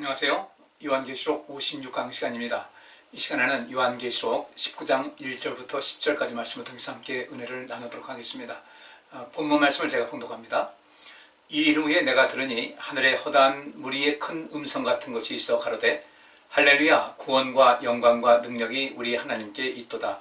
안녕하세요. 요한계시록 56강 시간입니다. 이 시간에는 요한계시록 19장 1절부터 10절까지 말씀을 통해서 함께 은혜를 나누도록 하겠습니다. 본문 말씀을 제가 봉독합니다. 이 일 후에 내가 들으니 하늘에 허다한 무리의 큰 음성 같은 것이 있어 가로되 할렐루야, 구원과 영광과 능력이 우리 하나님께 있도다.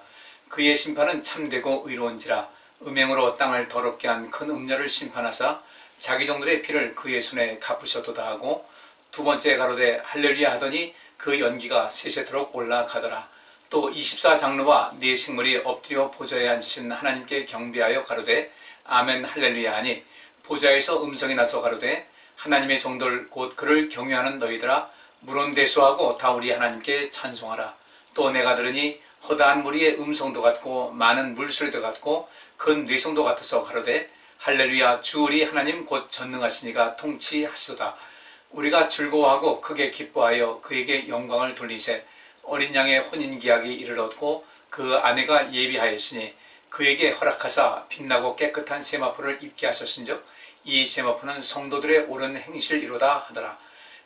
그의 심판은 참되고 의로운지라. 음행으로 땅을 더럽게 한 큰 음녀를 심판하사 자기 종들의 피를 그의 손에 갚으셨도다 하고, 두 번째 가로되 할렐루야 하더니 그 연기가 세세토록 올라가더라. 또 24장로와 네 식물이 엎드려 보좌에 앉으신 하나님께 경배하여 가로되 아멘 할렐루야 하니, 보좌에서 음성이 나서 가로되 하나님의 종들 곧 그를 경외하는 너희들아, 물온대수하고 다 우리 하나님께 찬송하라. 또 내가 들으니 허다한 무리의 음성도 같고 많은 물소리도 같고 큰 뇌성도 같아서 가로되 할렐루야, 주 우리 하나님 곧 전능하시니가 통치하시도다. 우리가 즐거워하고 크게 기뻐하여 그에게 영광을 돌리세. 어린 양의 혼인기약이 이르렀고 그 아내가 예비하였으니 그에게 허락하사 빛나고 깨끗한 세마포를 입게 하셨은즉 이 세마포는 성도들의 옳은 행실이로다 하더라.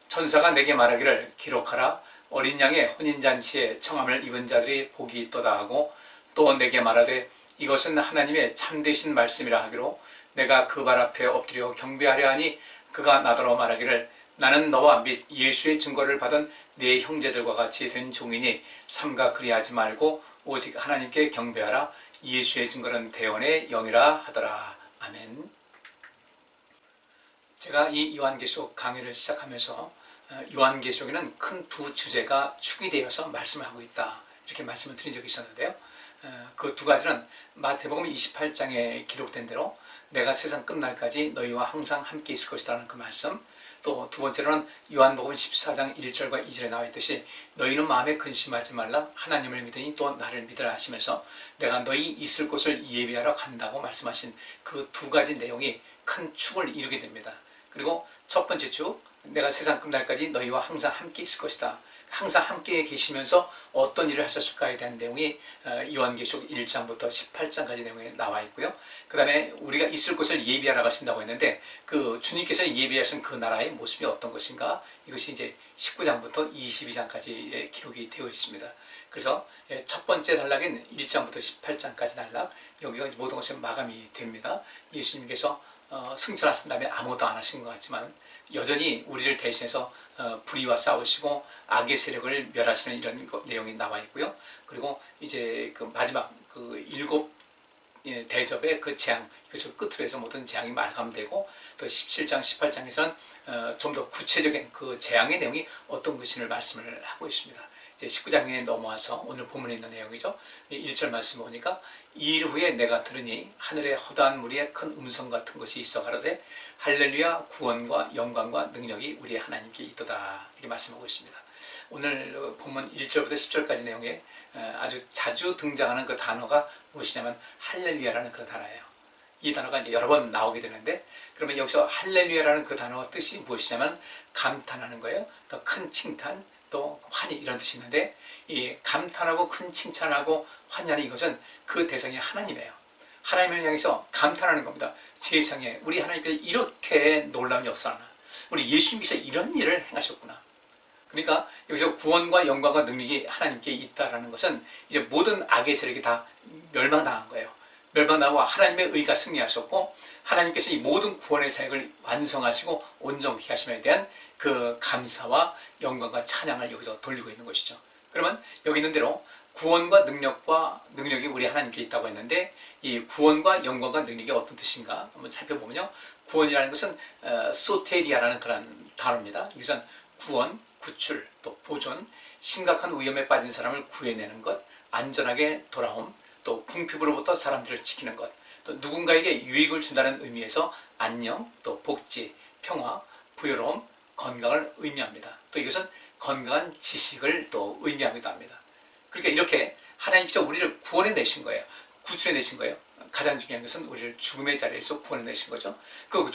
천사가 내게 말하기를 기록하라. 어린 양의 혼인잔치에 청함을 입은 자들이 복이 있도다 하고, 또 내게 말하되 이것은 하나님의 참되신 말씀이라 하기로 내가 그 발 앞에 엎드려 경배하려 하니, 그가 나더러 말하기를 나는 너와 및 예수의 증거를 받은 네 형제들과 같이 된 종이니 삼가 그리하지 말고 오직 하나님께 경배하라. 예수의 증거는 대언의 영이라 하더라. 아멘. 제가 이 요한계시록 강의를 시작하면서 요한계시록에는 큰 두 주제가 축이 되어서 말씀을 하고 있다, 이렇게 말씀을 드린 적이 있었는데요. 그 두 가지는 마태복음 28장에 기록된 대로 내가 세상 끝날까지 너희와 항상 함께 있을 것이라는 그 말씀, 또 두 번째로는 요한복음 14장 1절과 2절에 나와 있듯이 너희는 마음에 근심하지 말라, 하나님을 믿으니 또 나를 믿으라 하시면서 내가 너희 있을 곳을 예비하러 간다고 말씀하신 그 두 가지 내용이 큰 축을 이루게 됩니다. 그리고 첫 번째 축, 내가 세상 끝날까지 너희와 항상 함께 있을 것이다. 항상 함께 계시면서 어떤 일을 하셨을까에 대한 내용이 요한계시록 1장부터 18장까지 내용에 나와 있고요. 그 다음에 우리가 있을 곳을 예비하러 가신다고 했는데, 그 주님께서 예비하신 그 나라의 모습이 어떤 것인가, 이것이 이제 19장부터 22장까지의 기록이 되어 있습니다. 그래서 첫 번째 단락인 1장부터 18장까지 단락, 여기가 모든 것이 마감이 됩니다. 예수님께서 승천하신 다음에 아무것도 안 하신 것 같지만 여전히 우리를 대신해서 불의와 싸우시고 악의 세력을 멸하시는 이런 내용이 나와 있고요. 그리고 이제 그 마지막 그 7 대접의 그 재앙, 그래서 끝으로 해서 모든 재앙이 마감되고, 또 17장, 18장에서는 좀 더 구체적인 그 재앙의 내용이 어떤 것인지를 말씀을 하고 있습니다. 이제 19장에 넘어와서 오늘 본문에 있는 내용이죠. 1절 말씀을 보니까 이 일 후에 내가 들으니 하늘에 허다한 무리의 큰 음성 같은 것이 있어 가로되 할렐루야, 구원과 영광과 능력이 우리 하나님께 있도다, 이렇게 말씀하고 있습니다. 오늘 본문 1절부터 10절까지 내용에 아주 자주 등장하는 그 단어가 무엇이냐면 할렐루야라는 그 단어예요. 이 단어가 이제 여러 번 나오게 되는데, 그러면 여기서 할렐루야라는 그 단어 뜻이 무엇이냐면 감탄하는 거예요. 더 큰 칭찬, 또 환희, 이런 뜻이 있는데, 이 감탄하고 큰 칭찬하고 환희하는 이것은 그 대상이 하나님이에요. 하나님을 향해서 감탄하는 겁니다. 세상에 우리 하나님께서 이렇게 놀라운 역사를 하나, 우리 예수님께서 이런 일을 행하셨구나. 그러니까 여기서 구원과 영광과 능력이 하나님께 있다라는 것은 이제 모든 악의 세력이 다 멸망당한 거예요. 멸망당하고 하나님의 의가 승리하셨고, 하나님께서 이 모든 구원의 사역을 완성하시고 온전히 하심에 대한 그 감사와 영광과 찬양을 여기서 돌리고 있는 것이죠. 그러면 여기 있는 대로 구원과 능력이 우리 하나님께 있다고 했는데, 이 구원과 영광과 능력이 어떤 뜻인가 한번 살펴보면요, 구원이라는 것은 소테리아라는 그런 단어입니다. 이것은 구원, 구출, 또 보존, 심각한 위험에 빠진 사람을 구해내는 것, 안전하게 돌아옴, 또 궁핍으로부터 사람들을 지키는 것, 또 누군가에게 유익을 준다는 의미에서 안녕, 또 복지, 평화, 부유로움, 건강을 의미합니다. 또 이것은 건강한 지식을 또 의미하기도 합니다. 그러니까 이렇게 하나님께서 우리를 구원해 내신 거예요. 구출해 내신 거예요. 가장 중요한 것은 우리를 죽음의 자리에서 구원해 내신 거죠. 그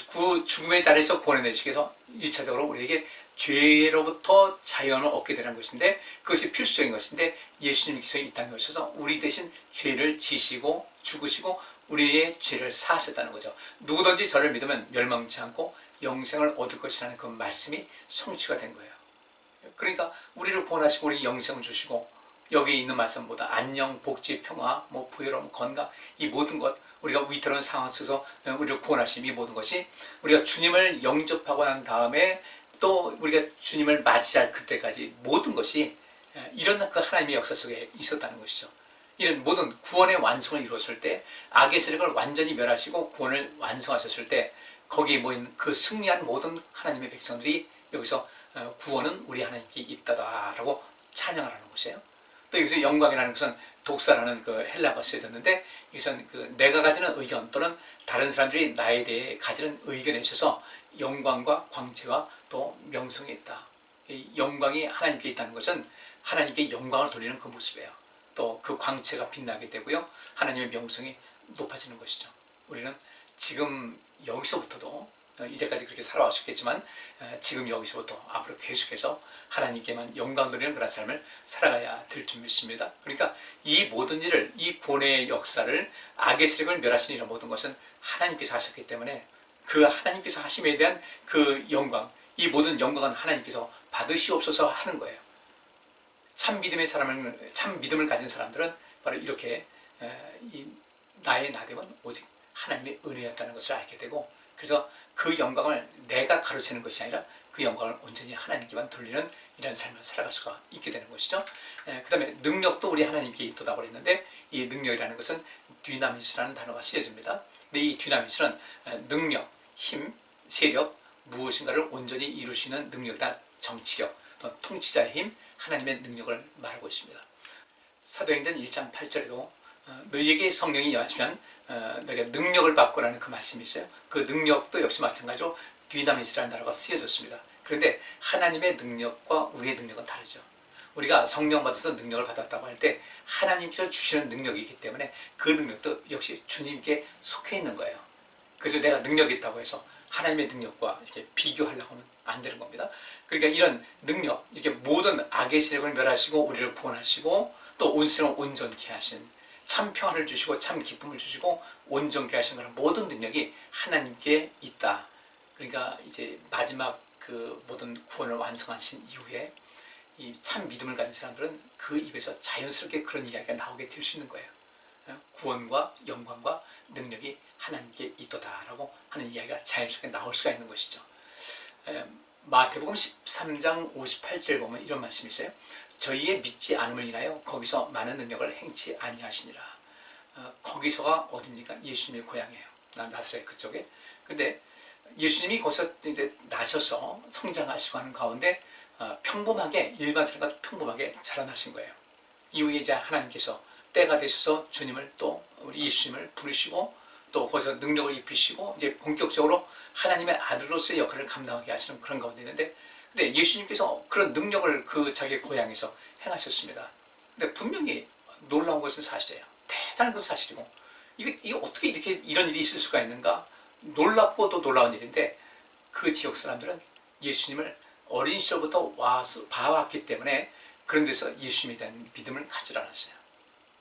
죽음의 자리에서 구원해 내시기 위해서 1차적으로 우리에게 죄로부터 자유함을 얻게 되는 것인데, 그것이 필수적인 것인데, 예수님께서 이 땅에 오셔서 우리 대신 죄를 지시고 죽으시고 우리의 죄를 사하셨다는 거죠. 누구든지 저를 믿으면 멸망치 않고 영생을 얻을 것이라는 그 말씀이 성취가 된 거예요. 그러니까 우리를 구원하시고 우리 영생을 주시고 여기 있는 말씀보다 안녕, 복지, 평화, 뭐 부여로움, 건강 이 모든 것 우리가 위태로운 상황 속에서 우리를 구원하심 이 모든 것이 우리가 주님을 영접하고 난 다음에 또 우리가 주님을 맞이할 그때까지 모든 것이 이런 그 하나님의 역사 속에 있었다는 것이죠. 이런 모든 구원의 완성을 이루었을 때 악의 세력을 완전히 멸하시고 구원을 완성하셨을 때 거기에 모인 그 승리한 모든 하나님의 백성들이 여기서 구원은 우리 하나님께 있다라고 찬양을 하는 것이에요. 또 여기서 영광이라는 것은 독사라는 그 헬라어가 쓰여졌는데 이것은 그 내가 가지는 의견 또는 다른 사람들이 나에 대해 가지는 의견에 있어서 영광과 광채와 또 명성이 있다. 이 영광이 하나님께 있다는 것은 하나님께 영광을 돌리는 그 모습이에요. 또 그 광채가 빛나게 되고요. 하나님의 명성이 높아지는 것이죠. 우리는 지금 여기서부터도 이제까지 그렇게 살아왔었겠지만 지금 여기서부터 앞으로 계속해서 하나님께만 영광 돌리는 그런 삶을 살아가야 될 줄 믿습니다. 그러니까 이 모든 일을 이 구원의 역사를 악의 세력을 멸하신 이런 모든 것은 하나님께서 하셨기 때문에 그 하나님께서 하심에 대한 그 영광 이 모든 영광은 하나님께서 받으시옵소서 하는 거예요. 참 믿음을 가진 사람들은 바로 이렇게 나의 나됨은 오직 하나님의 은혜였다는 것을 알게 되고 그래서 그 영광을 내가 가로채는 것이 아니라 그 영광을 온전히 하나님께만 돌리는 이런 삶을 살아갈 수가 있게 되는 것이죠. 그 다음에 능력도 우리 하나님께 있다고 그랬는데 이 능력이라는 것은 dynamit이라는 단어가 쓰여집니다. 근데 이 dynamit은 능력, 힘, 세력, 무엇인가를 온전히 이룰 수 있는 능력이나 정치력, 또 통치자의 힘, 하나님의 능력을 말하고 있습니다. 사도행전 1장 8절에도 너희에게 성령이 임하시면 너희가 능력을 받고라는 그 말씀이 있어요. 그 능력도 역시 마찬가지로 dynamit이라는 단어가 쓰여졌습니다. 그런데 하나님의 능력과 우리의 능력은 다르죠. 우리가 성령 받아서 능력을 받았다고 할 때 하나님께서 주시는 능력이기 때문에 그 능력도 역시 주님께 속해 있는 거예요. 그래서 내가 능력이 있다고 해서 하나님의 능력과 이렇게 비교하려고 하면 안 되는 겁니다. 그러니까 이런 능력, 이렇게 모든 악의 세력을 멸하시고 우리를 구원하시고 또 온 세상을 온전케 하신 참 평안을 주시고 참 기쁨을 주시고 온전케 하신 그런 모든 능력이 하나님께 있다. 그러니까 이제 마지막 그 모든 구원을 완성하신 이후에 이 참 믿음을 가진 사람들은 그 입에서 자연스럽게 그런 이야기가 나오게 될 수 있는 거예요. 구원과 영광과 능력이 하나님께 있도다라고 하는 이야기가 자연스럽게 나올 수가 있는 것이죠. 마태복음 13장 58절 보면 이런 말씀이 있어요. 저희의 믿지 않음을 인하여 거기서 많은 능력을 행치 아니하시니라. 거기서가 어딥니까? 예수님의 고향이에요. 나사렛 그쪽에. 근데 예수님이 거기서 이제 나셔서 성장하시고 하는 가운데 평범하게 일반 사람과 평범하게 자라나신 거예요. 이후에 이제 하나님께서 때가 되셔서 주님을 또 우리 예수님을 부르시고 또 거기서 능력을 입히시고 이제 본격적으로 하나님의 아들로서의 역할을 감당하게 하시는 그런 가운데 있는데 근데 예수님께서 그런 능력을 그 자기의 고향에서 행하셨습니다. 근데 분명히 놀라운 것은 사실이에요. 대단한 것은 사실이고 이게 어떻게 이렇게 이런 일이 있을 수가 있는가? 놀랍고 또 놀라운 일인데 그 지역 사람들은 예수님을 어린 시절부터 와서 봐왔기 때문에 그런 데서 예수님에 대한 믿음을 갖지 않았어요.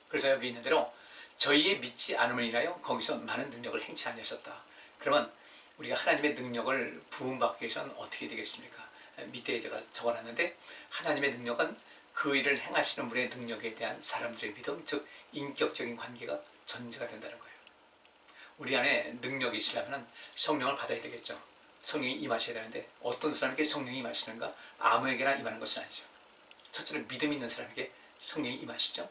그래서 여기 있는 대로 저희의 믿지 않음을 인하여 거기서 많은 능력을 행치 아니하셨다. 그러면 우리가 하나님의 능력을 부음받기 위해서는 어떻게 되겠습니까? 밑에 제가 적어놨는데 하나님의 능력은 그 일을 행하시는 분의 능력에 대한 사람들의 믿음, 즉 인격적인 관계가 전제가 된다는 거예요. 우리 안에 능력이 있으려면 성령을 받아야 되겠죠. 성령이 임하셔야 되는데 어떤 사람에게 성령이 임하시는가? 아무에게나 임하는 것은 아니죠. 첫째로 믿음 있는 사람에게 성령이 임하시죠.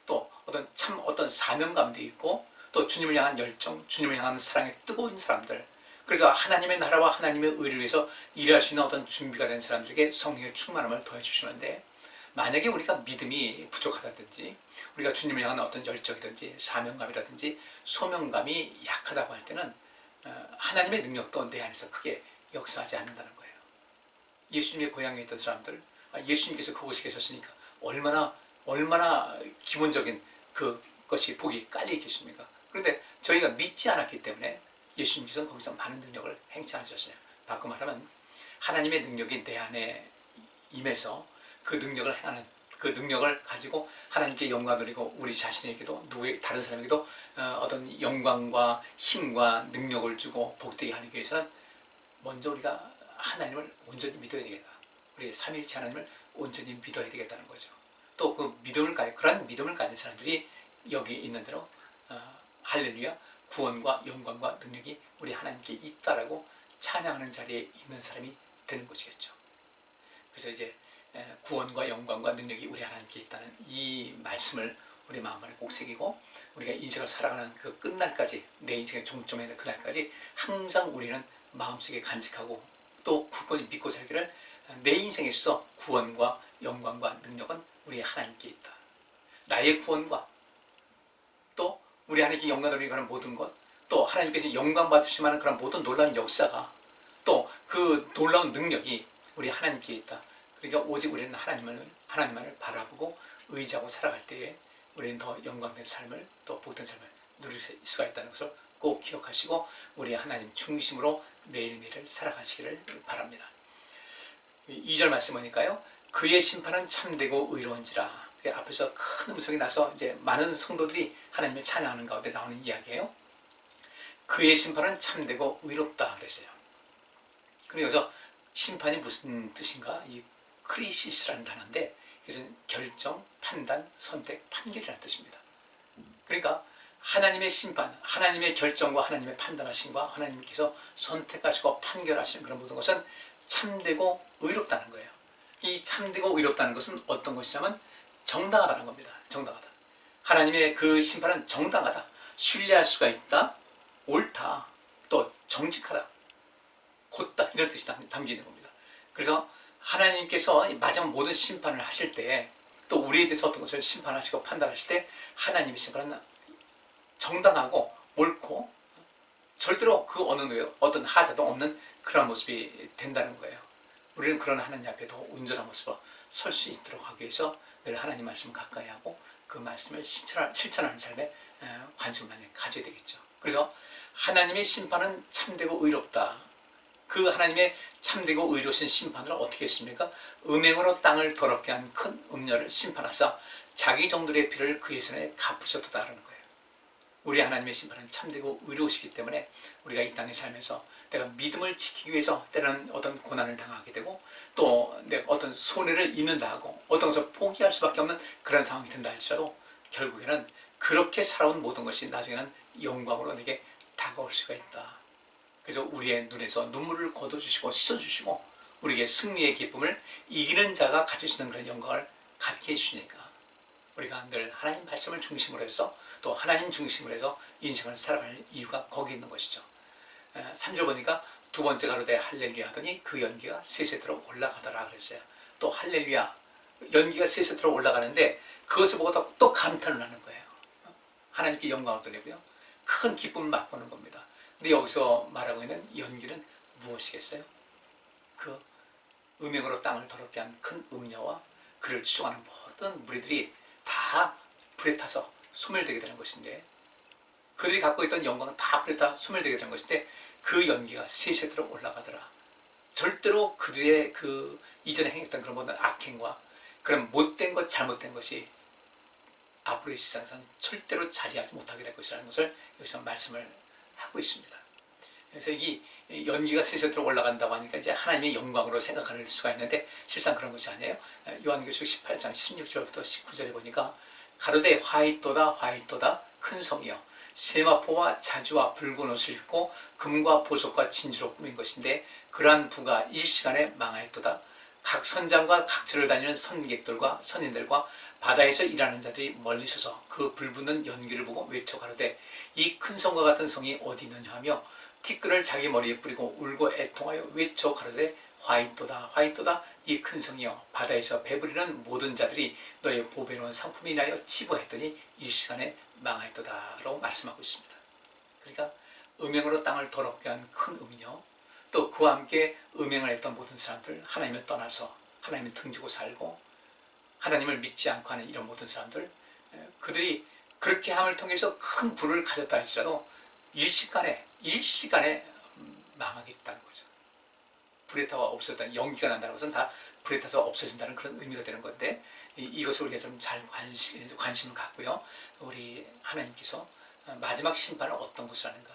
또 어떤 사명감도 있고 또 주님을 향한 열정, 주님을 향한 사랑에 뜨거운 사람들, 그래서 하나님의 나라와 하나님의 의를 위해서 일할 수 있는 어떤 준비가 된 사람들에게 성령의 충만함을 더해 주시는데 만약에 우리가 믿음이 부족하다든지 우리가 주님을 향한 어떤 열정이든지 사명감이라든지 소명감이 약하다고 할 때는 하나님의 능력도 내 안에서 크게 역사하지 않는다는 거예요. 예수님의 고향에 있던 사람들, 예수님께서 그곳에 계셨으니까 얼마나 기본적인 그것이 복이 깔려 있겠습니까? 그런데 저희가 믿지 않았기 때문에 예수님께서는 거기서 많은 능력을 행치 않으셨어요. 바꿔 말하면 하나님의 능력이 내 안에 임해서 그 능력을 행하는 그 능력을 가지고 하나님께 영광 돌리고 우리 자신에게도 다른 사람에게도 어떤 영광과 힘과 능력을 주고 복되게 하기 위해서는 먼저 우리가 하나님을 온전히 믿어야 되겠다. 우리 삼위일체 하나님을 온전히 믿어야 되겠다는 거죠. 또 그 믿음을 그런 믿음을 가진 사람들이 여기 있는 대로 할렐루야 구원과 영광과 능력이 우리 하나님께 있다라고 찬양하는 자리에 있는 사람이 되는 것이겠죠. 그래서 이제 구원과 영광과 능력이 우리 하나님께 있다는 이 말씀을 우리 마음 안에 꼭 새기고 우리가 인생을 살아가는 그 끝날까지 내 인생의 종점에 있는 그날까지 항상 우리는 마음속에 간직하고 또 굳건히 믿고 살기를 내 인생에 있어 구원과 영광과 능력은 우리 하나님께 있다. 나의 구원과 또 우리 하나님께 영광 돌리는 그런 모든 것 또 하나님께서 영광 받으실 만한 그런 모든 놀라운 역사가 또 그 놀라운 능력이 우리 하나님께 있다. 그러니까 오직 우리는 하나님만을 바라보고 의지하고 살아갈 때에 우리는 더 영광된 삶을 또 복된 삶을 누릴 수가 있다는 것을 꼭 기억하시고 우리 하나님 중심으로 매일매일을 살아가시기를 바랍니다. 2절 말씀 보니까요. 그의 심판은 참되고 의로운지라. 앞에서 큰 음성이 나서 이제 많은 성도들이 하나님을 찬양하는 가운데 나오는 이야기예요. 그의 심판은 참되고 의롭다 그랬어요. 그리고 여기서 심판이 무슨 뜻인가? 이 크리시스라는 단어인데 이것은 결정, 판단, 선택, 판결이라는 뜻입니다. 그러니까 하나님의 심판, 하나님의 결정과 하나님의 판단하심과 하나님께서 선택하시고 판결하시는 그런 모든 것은 참되고 의롭다는 거예요. 이 참되고 의롭다는 것은 어떤 것이냐면 정당하다는 겁니다. 정당하다. 하나님의 그 심판은 정당하다. 신뢰할 수가 있다. 옳다. 또 정직하다. 곧다. 이런 뜻이 담겨 있는 겁니다. 그래서 하나님께서 마지막 모든 심판을 하실 때 또 우리에 대해서 어떤 것을 심판하시고 판단하실 때 하나님의 심판은 정당하고 옳고 절대로 그 어느 누에 어떤 하자도 없는 그런 모습이 된다는 거예요. 우리는 그런 하나님 앞에 더 온전한 모습으로 설 수 있도록 하기 위해서 늘 하나님 말씀을 가까이 하고 그 말씀을 실천하는 삶에 관심을 많이 가져야 되겠죠. 그래서 하나님의 심판은 참되고 의롭다. 그 하나님의 참되고 의로우신 심판을 어떻게 했습니까? 음행으로 땅을 더럽게 한 큰 음녀를 심판하사 자기 종들의 피를 그의 손에 갚으셨다라는 거예요. 우리 하나님의 심판은 참되고 의로우시기 때문에 우리가 이 땅에 살면서 내가 믿음을 지키기 위해서 때로는 어떤 고난을 당하게 되고 또 내가 어떤 손해를 입는다 하고 어떤 것을 포기할 수밖에 없는 그런 상황이 된다 할지라도 결국에는 그렇게 살아온 모든 것이 나중에는 영광으로 내게 다가올 수가 있다. 그래서 우리의 눈에서 눈물을 거둬주시고 씻어주시고 우리에게 승리의 기쁨을 이기는 자가 가질 수 있는 그런 영광을 갖게 해주시니까 우리가 늘 하나님 말씀을 중심으로 해서 또 하나님 중심으로 해서 인생을 살아갈 이유가 거기 있는 것이죠. 3절 보니까 두 번째 가로되 할렐루야 하더니 그 연기가 세세토록 올라가더라 그랬어요. 또 할렐루야 연기가 세세토록 올라가는데 그것을 보고 또 감탄을 하는 거예요. 하나님께 영광을 돌리고요. 큰 기쁨을 맛보는 겁니다. 근데 여기서 말하고 있는 연기는 무엇이겠어요? 그 음행으로 땅을 더럽게 한 큰 음녀와 그를 추종하는 모든 무리들이 다 불에 타서 소멸되게 되는 것인데 그들이 갖고 있던 영광은 다 불에 타 소멸되게 되는 것인데 그 연기가 세세토록 올라가더라. 절대로 그들의 그 이전에 행했던 그런 모든 악행과 그런 못된 것, 잘못된 것이 앞으로의 세상에서는 절대로 자리하지 못하게 될 것이라는 것을 여기서 말씀을 하고 있습니다. 그래서 이 연기가 세세토록 올라간다고 하니까 이제 하나님의 영광으로 생각할 수가 있는데 실상 그런 것이 아니에요. 요한계시록 18장 16절부터 19절에 보니까 가로되 화이토다 화이토다 큰 성이여 세마포와 자주와 붉은 옷을 입고 금과 보석과 진주로 꾸민 것인데 그러한 부가 일시간에 망하였도다. 각 선장과 각처를 다니는 선객들과 선인들과 바다에서 일하는 자들이 멀리 서서 그 불붙는 연기를 보고 외쳐 가로되 이 큰 성과 같은 성이 어디 있느냐 하며 티끌을 자기 머리에 뿌리고 울고 애통하여 외쳐 가로되 화이토다 화이토다 이 큰 성이여 바다에서 배부리는 모든 자들이 너의 보배로운 상품이 인하여 치부했더니 일시간에 망하였도다 라고 말씀하고 있습니다. 그러니까 음행으로 땅을 더럽게 한 큰 음녀 또 그와 함께 음행을 했던 모든 사람들 하나님을 떠나서 하나님을 등지고 살고 하나님을 믿지 않고 하는 이런 모든 사람들 그들이 그렇게 함을 통해서 큰 부를 가졌다 할지라도 일시간에 망하겠다는 거죠. 불에 타서 없어졌다는 연기가 난다는 것은 다 불에 타서 없어진다는 그런 의미가 되는 건데 이것을 우리가 좀 잘 관심을 갖고요. 우리 하나님께서 마지막 심판은 어떤 것을 하는가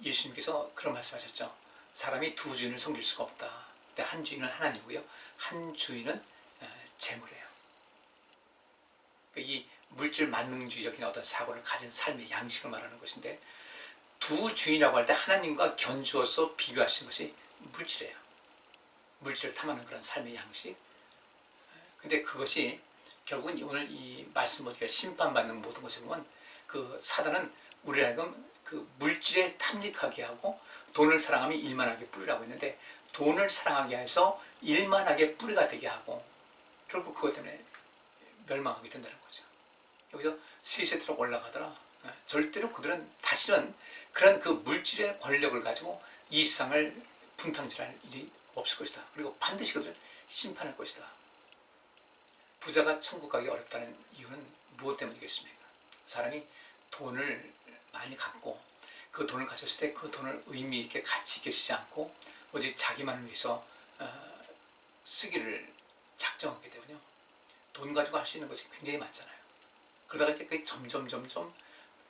예수님께서 그런 말씀하셨죠. 사람이 두 주인을 섬길 수가 없다. 근데 한 주인은 하나님이고요. 한 주인은 재물이에요. 이 물질 만능주의적인 어떤 사고를 가진 삶의 양식을 말하는 것인데, 두 주인이라고 할 때 하나님과 견주어서 비교하신 것이 물질이에요. 물질을 탐하는 그런 삶의 양식. 근데 그것이 결국은 오늘 이 말씀 어디가 심판받는 모든 것을 보면 그 사단은 우리를 하여금 그 물질에 탐닉하게 하고 돈을 사랑하며 일만하게 뿌리라고 했는데, 돈을 사랑하게 해서 일만하게 뿌리가 되게 하고 결국 그것 때문에 멸망하게 된다는 거죠. 여기서 세세트로 올라가더라. 절대로 그들은 다시는 그런 그 물질의 권력을 가지고 이 세상을 분탕질할 일이 없을 것이다. 그리고 반드시 그들은 심판할 것이다. 부자가 천국 가기 어렵다는 이유는 무엇 때문이겠습니까? 사람이 돈을 많이 갖고 그 돈을 가졌을 때 그 돈을 의미 있게 가치 있게 쓰지 않고 오직 자기만을 위해서 쓰기를 작정하게 되면요, 돈 가지고 할 수 있는 것이 굉장히 많잖아요. 그러다가 이제 그게 점점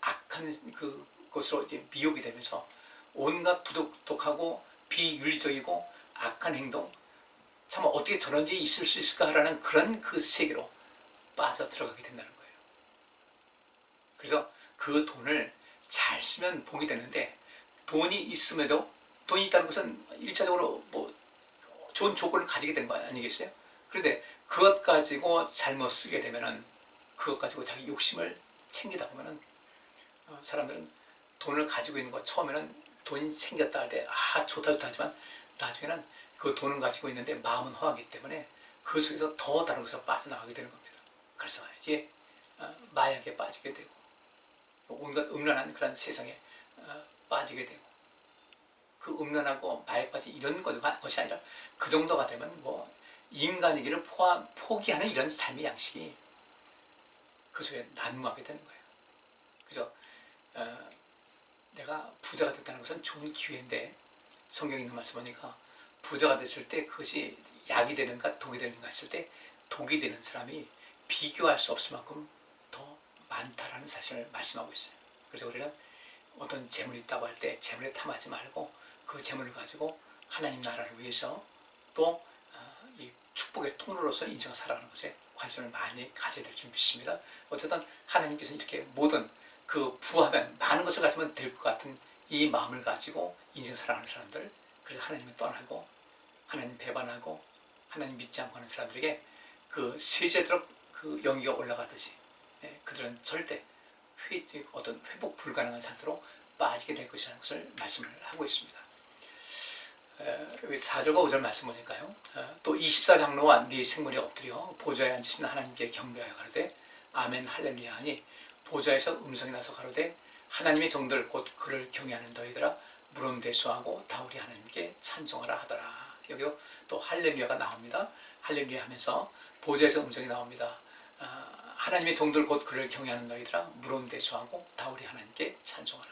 악한 그것으로 이제 미혹이 되면서 온갖 부도덕하고 비윤리적이고 악한 행동, 참 어떻게 저런 일이 있을 수 있을까라는 그런 그 세계로 빠져 들어가게 된다는 거예요. 그래서 그 돈을 잘 쓰면 복이 되는데, 돈이 있음에도, 돈이 있다는 것은 일차적으로 뭐 좋은 조건을 가지게 된 거 아니겠어요? 그런데 그것 가지고 잘못 쓰게 되면은, 그것 가지고 자기 욕심을 챙기다 보면은 사람들은 돈을 가지고 있는 거 처음에는 돈이 생겼다 할 때 좋다 하지만 나중에는 그 돈을 가지고 있는데 마음은 허하기 때문에 그 속에서 더 다른 것으로 빠져나가게 되는 겁니다. 그래서 이제 마약에 빠지게 되고 온갖 음란한 그런 세상에 빠지게 되고, 그 음란하고 마약 빠지 이런 것이 아니라 그 정도가 되면 뭐 인간이기를 포기하는 이런 삶의 양식이 그 속에 난무하게 되는 거예요. 그래서 내가 부자가 됐다는 것은 좋은 기회인데, 성경에 있는 말씀 보니까 부자가 됐을 때 그것이 약이 되는가 독이 되는가 했을 때 독이 되는 사람이 비교할 수 없을 만큼 더 많다라는 사실을 말씀하고 있어요. 그래서 우리는 어떤 재물이 있다고 할 때 재물에 탐하지 말고 그 재물을 가지고 하나님 나라를 위해서 또 이 축복의 통로로서 인생을 살아가는 것에 관심을 많이 가져야 될 줄 믿습니다. 어쨌든 하나님께서 이렇게 모든 그 부하면 많은 것을 가지면 될 것 같은 이 마음을 가지고 인생 살아가는 사람들, 그래서 하나님을 떠나고 하나님 배반하고 하나님 믿지 않고 하는 사람들에게 그 세제도록 그 연기가 올라가듯이 그들은 절대 어떤 회복 불가능한 상태로 빠지게 될 것이라는 것을 말씀을 하고 있습니다. 여기 4절과 5절 말씀 보니까요, 또 24장로와 네 생물이 엎드려 보좌에 앉으신 하나님께 경배하여 가로되 아멘 할렐루야 하니, 보좌에서 음성이 나서 가로되 하나님의 종들 곧 그를 경외하는 너희들아 물론대수하고 다 우리 하나님께 찬송하라 하더라. 여기도 또 할렐루야가 나옵니다. 할렐루야 하면서 보좌에서 음성이 나옵니다. 하나님의 종들 곧 그를 경외하는 너희들아 물론대수하고 다 우리 하나님께 찬송하라.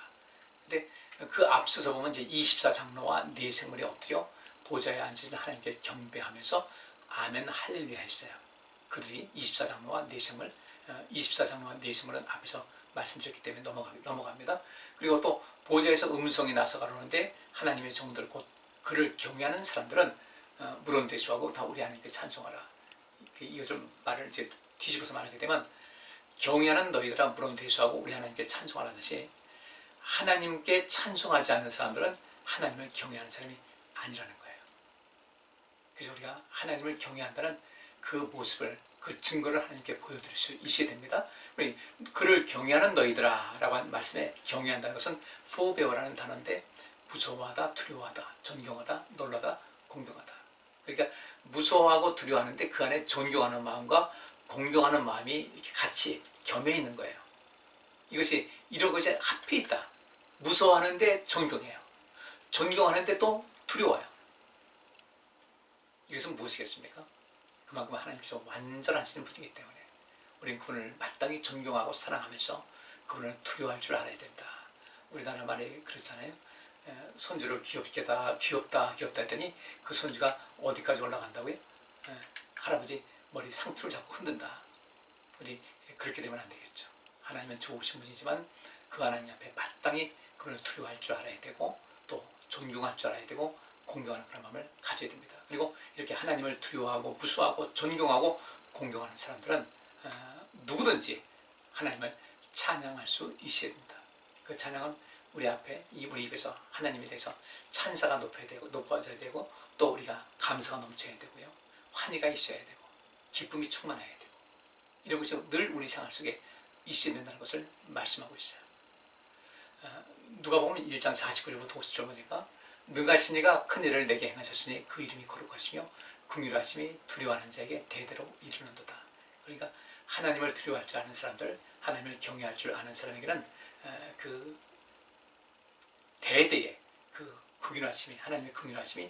근데 그 앞서서 보면 이제 24장로와 네 생물이 엎드려 보좌에 앉으신 하나님께 경배하면서 아멘 할렐루야 했어요. 그들이 24장로와 네 생물, 24장로와 네 생물은 앞에서 말씀드렸기 때문에 넘어갑니다. 그리고 또 보좌에서 음성이 나서 가로는데 하나님의 종들 곧 그를 경외하는 사람들은 물론대수하고 다 우리 하나님께 찬송하라. 이것을 말을 이제 뒤집어서 말하게 되면, 경외하는 너희들아 물론대수하고 우리 하나님께 찬송하라는 것이, 하나님께 찬송하지 않는 사람들은 하나님을 경외하는 사람이 아니라는 거예요. 그래서 우리가 하나님을 경외한다는 그 모습을, 그 증거를 하나님께 보여드릴 수 있어야 됩니다. 그를 경외하는 너희들아 라고 한 말씀에 경외한다는 것은 포베어라는 단어인데, 무서워하다, 두려워하다, 존경하다, 놀라다, 공경하다. 그러니까 무서워하고 두려워하는데 그 안에 존경하는 마음과 공경하는 마음이 이렇게 같이 겸해 있는 거예요. 이것이 이런 것이 합해 있다. 무서워하는데 존경해요. 존경하는데 또 두려워요. 이것은 무엇이겠습니까? 그만큼 하나님께서 완전하신 분이기 때문에 우리는 그분을 마땅히 존경하고 사랑하면서 그분을 두려워할 줄 알아야 된다. 우리나라 말이 그렇잖아요. 손주를 귀엽다 했더니 그 손주가 어디까지 올라간다고요? 할아버지 머리 상투를 잡고 흔든다. 우리 그렇게 되면 안 되겠죠. 하나님은 좋으신 분이지만 그 하나님 앞에 마땅히 그분을 두려워할 줄 알아야 되고 또 존경할 줄 알아야 되고 공경하는 그런 마음을 가져야 됩니다. 그리고 이렇게 하나님을 두려워하고 무수하고 존경하고 공경하는 사람들은 누구든지 하나님을 찬양할 수 있어야 됩니다. 그 찬양은 우리 앞에 우리 입에서 하나님에 대해서 찬사가 높아져야 되고 또 우리가 감사가 넘쳐야 되고요. 환희가 있어야 되고 기쁨이 충만해야 되고 이런 것이 늘 우리 생활 속에 있어야 된다는 것을 말씀하고 있어요. 누가복음 1장 49절부터 50절 보니까 능하시니가 큰 일을 내게 행하셨으니 그 이름이 거룩하시며 긍휼하심이 두려워하는 자에게 대대로 이르는도다. 그러니까 하나님을 두려워할 줄 아는 사람들, 하나님을 경외할 줄 아는 사람에게는 그 대대의 그 긍휼하심이 하나님의 긍휼하심이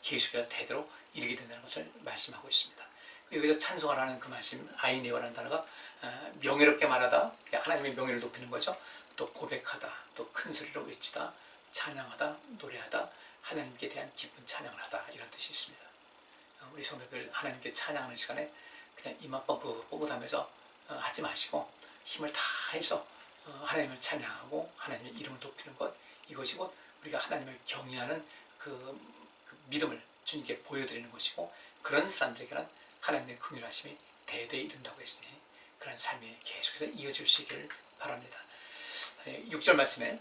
계속해서 대대로 이르게 된다는 것을 말씀하고 있습니다. 여기서 찬송하라는 그 말씀 아이네오라는 단어가 명예롭게 말하다, 하나님의 명예를 높이는 거죠. 또 고백하다, 또 큰 소리로 외치다, 찬양하다, 노래하다, 하나님께 대한 기쁜 찬양을 하다 이런 뜻이 있습니다. 우리 성도들 하나님께 찬양하는 시간에 그냥 입만 뻐긋뻐긋하면서 하지 마시고 힘을 다해서 하나님을 찬양하고 하나님의 이름을 높이는 것, 이것이 곧 우리가 하나님을 경외하는 그 믿음을 주님께 보여드리는 것이고, 그런 사람들에게는 하나님의 긍휼하심이 대대에 이른다고 했으니 그런 삶이 계속해서 이어질 수 있기를 바랍니다. 6절 말씀에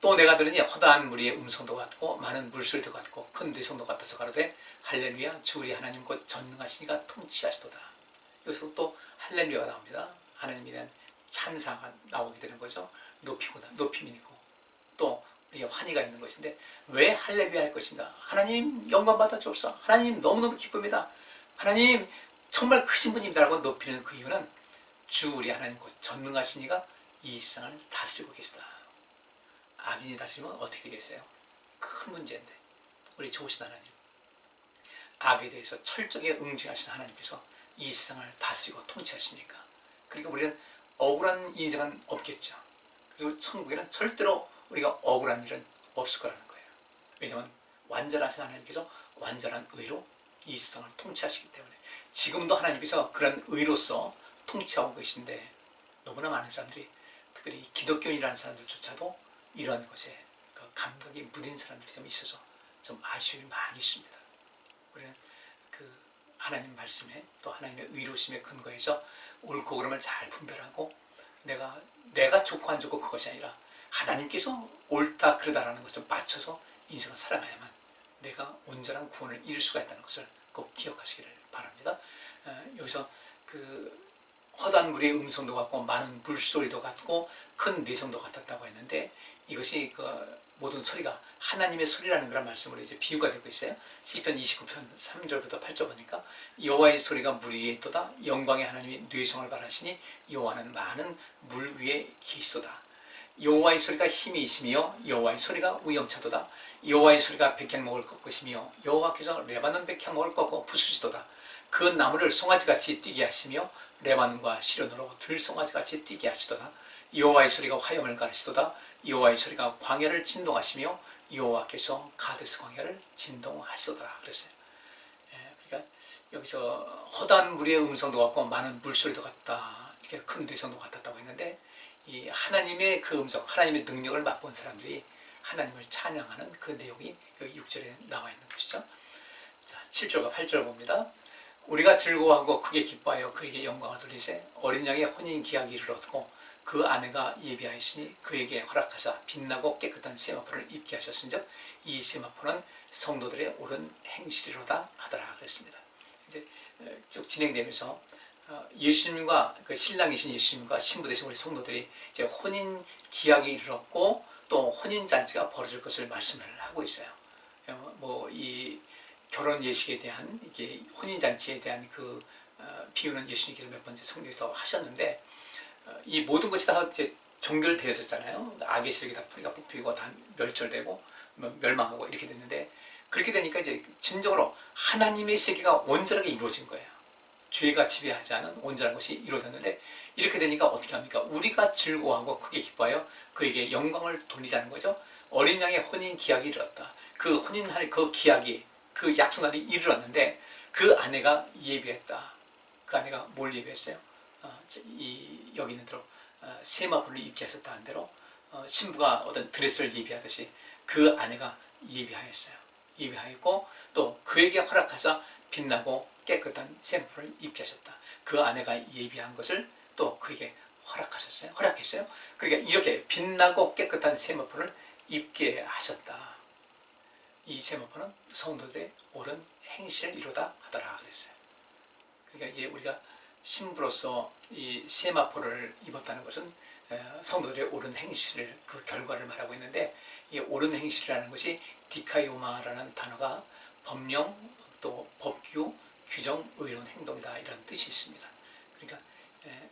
또 내가 들으니 허다한 무리의 음성도 같고 많은 물소리도 같고 큰 뇌성도 같아서 가로되 할렐루야 주 우리 하나님 곧 전능하시니가 통치하시도다. 여기서 또 할렐루야가 나옵니다. 하나님에 대한 찬사가 나오게 되는 거죠. 높임이 있고 또 우리가 환희가 있는 것인데 왜 할렐루야 할 것인가? 하나님 영광 받아 주옵소서. 하나님 너무너무 기쁩니다. 하나님 정말 크신 분입니다라고 높이는 그 이유는 주 우리 하나님 곧 전능하시니가 이 세상을 다스리고 계시다. 악인이 다스리면 어떻게 되겠어요? 큰 문제인데 우리 좋으신 하나님, 악에 대해서 철저하게 응징하신 하나님께서 이 세상을 다스리고 통치하시니까, 그러니까 우리는 억울한 인생은 없겠죠. 그래서 천국에는 절대로 우리가 억울한 일은 없을 거라는 거예요. 왜냐하면 완전하신 하나님께서 완전한 의로 이 세상을 통치하시기 때문에 지금도 하나님께서 그런 의로서 통치하고 계신데, 너무나 많은 사람들이 특별히 기독교인이라는 사람들조차도 이러한 것에 그 감각이 무딘 사람들이 좀 있어서 좀 아쉬움이 많이 있습니다. 우리는 그 하나님 말씀에 또 하나님의 의로심에 근거해서 옳고 그름을 잘 분별하고 내가 좋고 안 좋고 그것이 아니라 하나님께서 옳다 그르다라는 것을 맞춰서 인생을 살아가야만 내가 온전한 구원을 이룰 수가 있다는 것을 꼭 기억하시기를 바랍니다. 여기서 그 허다한 무리의 음성도 같고 많은 물소리도 같고 큰 뇌성도 같았다고 했는데, 이것이 그 모든 소리가 하나님의 소리라는 그런 말씀으로 이제 비유가 되고 있어요. 시편 29편 3절부터 8절 보니까 여호와의 소리가 물 위에 있도다. 영광의 하나님이 뇌성을 발하시니 여호와는 많은 물 위에 계시도다. 여호와의 소리가 힘이 있으며 여호와의 소리가 우영차도다. 여호와의 소리가 백향목을 꺾으시며 여호와께서 레바논 백향목을 꺾어 부수시도다. 그 나무를 송아지같이 뛰게 하시며 레바논과 시련으로 들송아지같이 뛰게 하시도다. 여호와의 소리가 화염을 가르시도다. 여호와의 소리가 광야를 진동하시며 여호와께서 가데스 광야를 진동하시도다 그랬어요. 그러니까 여기서 허다한 무리의 음성도 같고 많은 물소리도 같다, 이렇게 큰 뇌성도 같았다고 했는데, 이 하나님의 그 음성, 하나님의 능력을 맛본 사람들이 하나님을 찬양하는 그 내용이 여기 6절에 나와 있는 것이죠. 자, 7절과 8절 봅니다. 우리가 즐거워하고 크게 기뻐하여 그에게 영광을 돌리세. 어린 양의 혼인 기약이 이르렀고 그 아내가 예비하였으니 그에게 허락하사 빛나고 깨끗한 세마포를 입게 하셨은즉 이 세마포는 성도들의 옳은 행실이로다 하더라 그랬습니다. 이제 쭉 진행되면서 예수님과 그 신랑이신 예수님과 신부 되신 우리 성도들이 이제 혼인 기약이 이르렀고 또 혼인 잔치가 벌어질 것을 말씀을 하고 있어요. 뭐 이 결혼 예식에 대한 이게 혼인 잔치에 대한 그 비유는 예수님께서 몇 번째 성경에서 하셨는데, 이 모든 것이 다 이제 종결되어졌잖아요. 악의 세력이 다 뿌리가 뽑히고 다 멸절되고 멸망하고 이렇게 됐는데, 그렇게 되니까 이제 진정으로 하나님의 세계가 온전하게 이루어진 거예요. 죄가 지배하지 않은 온전한 것이 이루어졌는데, 이렇게 되니까 어떻게 합니까? 우리가 즐거워하고 크게 기뻐하여 그에게 영광을 돌리자는 거죠. 어린 양의 혼인 기약이 이르렀다. 그 혼인할 그 기약이, 그 약속날이 이르렀는데 그 아내가 예비했다. 그 아내가 뭘 예비했어요? 여기 있는 대로 세마포를 입게 하셨다 한 대로 신부가 어떤 드레스를 예비하듯이 그 아내가 예비하였어요. 예비하였고 또 그에게 허락하사 빛나고 깨끗한 세마포를 입게 하셨다. 그 아내가 예비한 것을 또 그에게 허락했어요. 그러니까 이렇게 빛나고 깨끗한 세마포를 입게 하셨다. 이 세마포는 성도들의 옳은 행실을 이루다 하더라 그랬어요. 그러니까 이게 우리가 신부로서 이 세마포를 입었다는 것은 성도들의 옳은 행실을, 그 결과를 말하고 있는데, 이 옳은 행실이라는 것이 디카이오마라는 단어가 법령, 또 법규, 규정, 의로운 행동이다 이런 뜻이 있습니다. 그러니까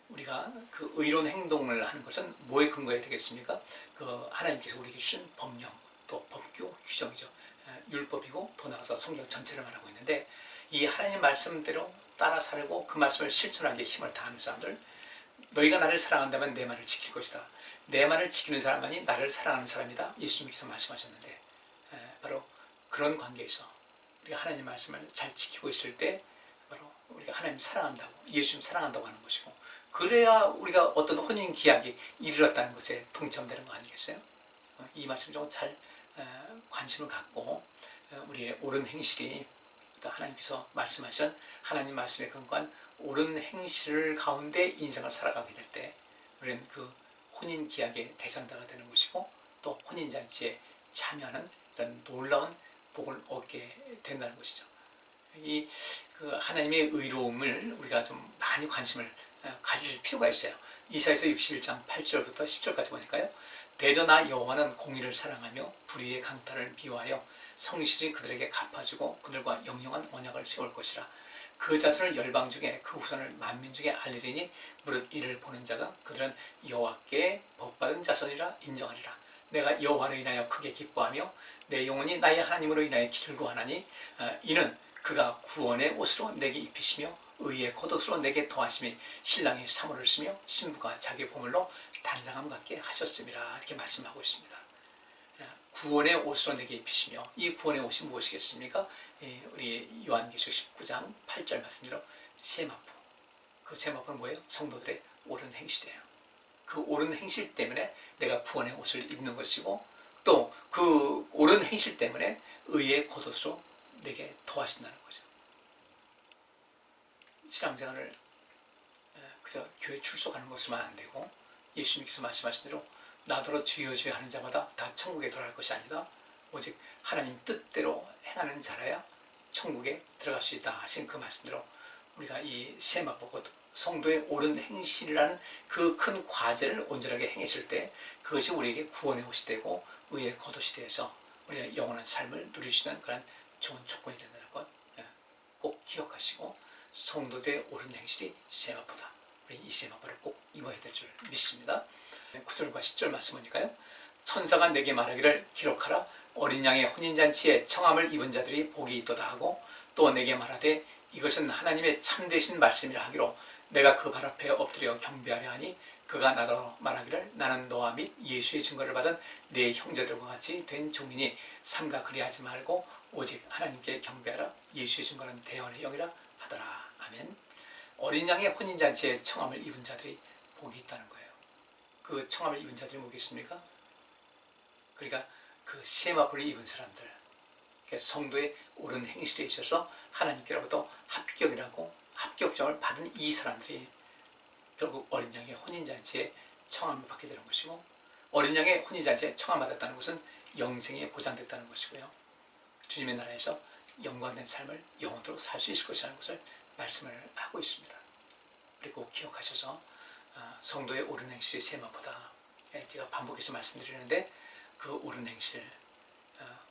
우리가 그 의로운 행동을 하는 것은 뭐에 근거해야 되겠습니까? 그 하나님께서 우리에게 주신 법령, 또 법규, 규정이죠. 율법이고 더 나아가서 성경 전체를 말하고 있는데, 이 하나님 말씀대로 따라 살고 그 말씀을 실천하기에 힘을 다하는 사람들, 너희가 나를 사랑한다면 내 말을 지킬 것이다. 내 말을 지키는 사람만이 나를 사랑하는 사람이다. 예수님께서 말씀하셨는데, 바로 그런 관계에서 우리가 하나님 말씀을 잘 지키고 있을 때 바로 우리가 하나님 사랑한다고, 예수님 사랑한다고 하는 것이고, 그래야 우리가 어떤 혼인 기약이 이르렀다는 것에 동참되는 거 아니겠어요? 이 말씀 좀 잘 관심을 갖고 우리의 옳은 행실이 하나님께서 말씀하신 하나님 말씀에 근거한 옳은 행실 가운데 인생을 살아가게 될 때 우리는 그 혼인 기약의 대상자가 되는 것이고, 또 혼인잔치에 참여하는 이런 놀라운 복을 얻게 된다는 것이죠. 이 그 하나님의 의로움을 우리가 좀 많이 관심을 가질 필요가 있어요. 이사야서 61장 8절부터 10절까지 보니까요. 대저나 여호와는 공의를 사랑하며 불의의 강탈을 미워하여 성실히 그들에게 갚아주고 그들과 영영한 언약을 세울 것이라. 그 자손을 열방 중에 그 후손을 만민 중에 알리리니 무릇 이를 보는 자가 그들은 여호와께 복받은 자손이라 인정하리라. 내가 여호와로 인하여 크게 기뻐하며 내 영혼이 나의 하나님으로 인하여 즐거워하나니 이는 그가 구원의 옷으로 내게 입히시며 의의 겉옷으로 내게 더하심이 신랑이 사물을 쓰며 신부가 자기 보물로 단장함 같게 하셨음이라. 이렇게 말씀하고 있습니다. 구원의 옷으로 내게 입히시며, 이 구원의 옷이 무엇이겠습니까? 우리 요한계시록 19장 8절 말씀대로 세마포. 그 세마포는 뭐예요? 성도들의 옳은 행실이에요. 그 옳은 행실 때문에 내가 구원의 옷을 입는 것이고, 또 그 옳은 행실 때문에 의의 겉옷으로 내게 더하신다는 거죠. 신앙생활을 그저 교회 출석하는 것으로만 안 되고, 예수님께서 말씀하신 대로 나더러 주여 주여 하는 자마다 다 천국에 들어갈 것이 아니다. 오직 하나님 뜻대로 행하는 자라야 천국에 들어갈 수 있다 하신 그 말씀대로 우리가 이 세마포 곧 성도의 옳은 행실이라는 그 큰 과제를 온전하게 행했을 때 그것이 우리에게 구원의 옷이 되고 의의 겉옷이 되어서 우리가 영원한 삶을 누릴 수 있는 그런 좋은 조건이 된다는 것 꼭 기억하시고, 성도들의 옳은 행실이 세마포다. 우리 이 세마포를 꼭 입어야 될 줄 믿습니다. 9절과 10절 말씀 보니까요. 천사가 내게 말하기를 기록하라. 어린 양의 혼인잔치에 청함을 입은 자들이 복이 있도다 하고, 또 내게 말하되 이것은 하나님의 참되신 말씀이라 하기로 내가 그 발 앞에 엎드려 경배하려 하니, 그가 나더러 말하기를 나는 너와 및 예수의 증거를 받은 내 형제들과 같이 된 종이니 삼가 그리하지 말고 오직 하나님께 경배하라. 예수의 증거는 대언의 영이라 하더라. 아멘. 어린 양의 혼인잔치에 청함을 입은 자들이 복이 있다는 거예요. 그 청함을 입은 자들이 뭐겠습니까? 그러니까 그 세마포를 입은 사람들, 성도의 옳은 행실에 있어서 하나님께로부터 합격이라고 합격점을 받은 이 사람들이 결국 어린 양의 혼인잔치에 청함을 받게 되는 것이고, 어린 양의 혼인잔치에 청함받았다는 것은 영생에 보장됐다는 것이고요. 주님의 나라에서 영광된 삶을 영원토록 살 수 있을 것이라는 것을 말씀을 하고 있습니다. 그리고 기억하셔서 성도의 옳은 행실이 세마포다. 제가 반복해서 말씀드리는데 그 옳은 행실,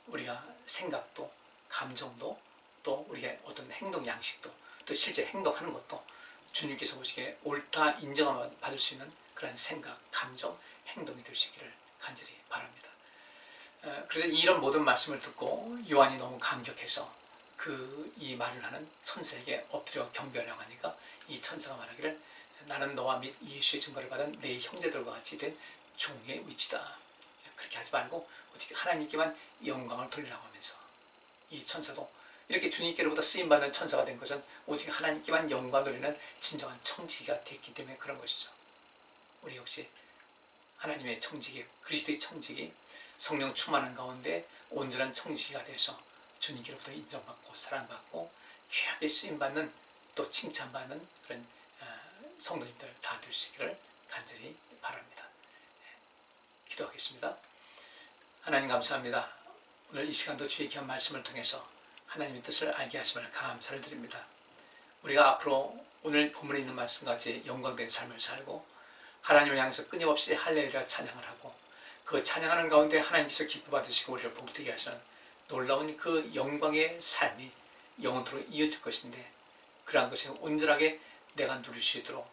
우리가 생각도 감정도 또 우리가 어떤 행동 양식도 또 실제 행동하는 것도 주님께서 보시기에 옳다 인정을 받을 수 있는 그런 생각, 감정, 행동이 될 수 있기를 간절히 바랍니다. 그래서 이런 모든 말씀을 듣고 요한이 너무 감격해서 이 말을 하는 천사에게 엎드려 경배하려고 하니까 이 천사가 말하기를 나는 너와 및 예수의 증거를 받은 내 형제들과 같이 된 종의 위치다. 그렇게 하지 말고 오직 하나님께만 영광을 돌리라고 하면서, 이 천사도 이렇게 주님께로부터 쓰임받는 천사가 된 것은 오직 하나님께만 영광을 돌리는 진정한 청지기가 됐기 때문에 그런 것이죠. 우리 역시 하나님의 청지기, 그리스도의 청지기, 성령 충만한 가운데 온전한 청지기가 돼서 주님께로부터 인정받고 사랑받고 귀하게 쓰임받는 또 칭찬받는 그런 성도님들 다 되시기를 간절히 바랍니다. 기도하겠습니다. 하나님 감사합니다. 오늘 이 시간도 주의 귀한 말씀을 통해서 하나님의 뜻을 알게 하심을 감사를 드립니다. 우리가 앞으로 오늘 본문에 있는 말씀같이 영광된 삶을 살고 하나님을 향해서 끊임없이 할렐루야 찬양을 하고 그 찬양하는 가운데 하나님께서 기뻐 받으시고 우리를 복되게 하시는 놀라운 그 영광의 삶이 영원토록 이어질 것인데 그러한 것이 온전하게 내가 누릴 수 있도록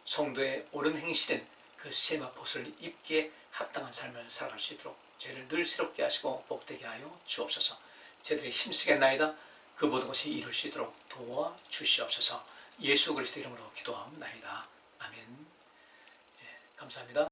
성도의 옳은 행실은 그 세마포를 입기에 합당한 삶을 살아갈 수 있도록 죄를 늘 새롭게 하시고 복되게 하여 주옵소서. 저희들이 힘쓰겠나이다. 그 모든 것이 이룰 수 있도록 도와 주시옵소서. 예수 그리스도 이름으로 기도하옵나이다. 아멘. 감사합니다.